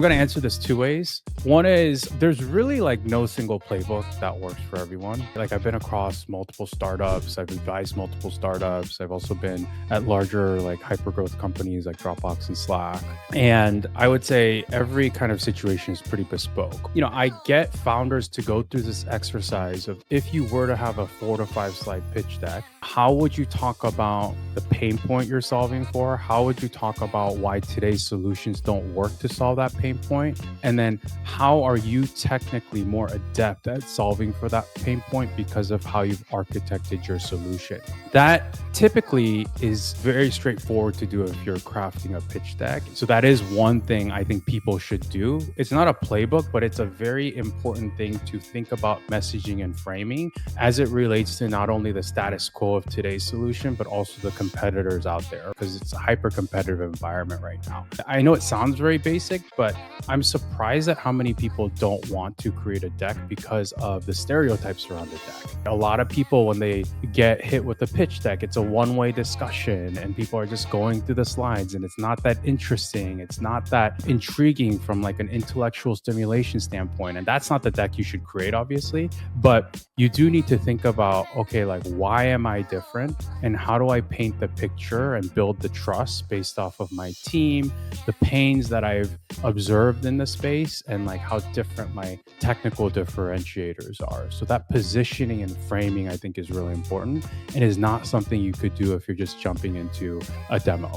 I'm going to answer this two ways. One is there's really like no single playbook that works for everyone. Like I've been across multiple startups, I've advised multiple startups. I've also been at larger like hyper growth companies like Dropbox and Slack. And I would say every kind of situation is pretty bespoke. I get founders to go through this exercise of if you were to have a 4 to 5 slide pitch deck, how would you talk about the pain point you're solving for? How would you talk about why today's solutions don't work to solve that pain point? And then how are you technically more adept at solving for that pain point because of how you've architected your solution? That typically is very straightforward to do if you're crafting a pitch deck. So that is one thing I think people should do. It's not a playbook, but it's a very important thing to think about messaging and framing as it relates to not only the status quo of today's solution, but also the competitors out there, because it's a hyper competitive environment right now. I know it sounds very basic, but I'm surprised at how many people don't want to create a deck because of the stereotypes around the deck. A lot of people, when they get hit with a pitch deck, it's a one-way discussion and people are just going through the slides and it's not that interesting. It's not that intriguing from like an intellectual stimulation standpoint. And that's not the deck you should create, obviously, but you do need to think about, okay, like why am I different and how do I paint the picture and build the trust based off of my team, the pains that I've observed in the space, and like how different my technical differentiators are. So that positioning and framing, I think, is really important and is not something you could do if you're just jumping into a demo.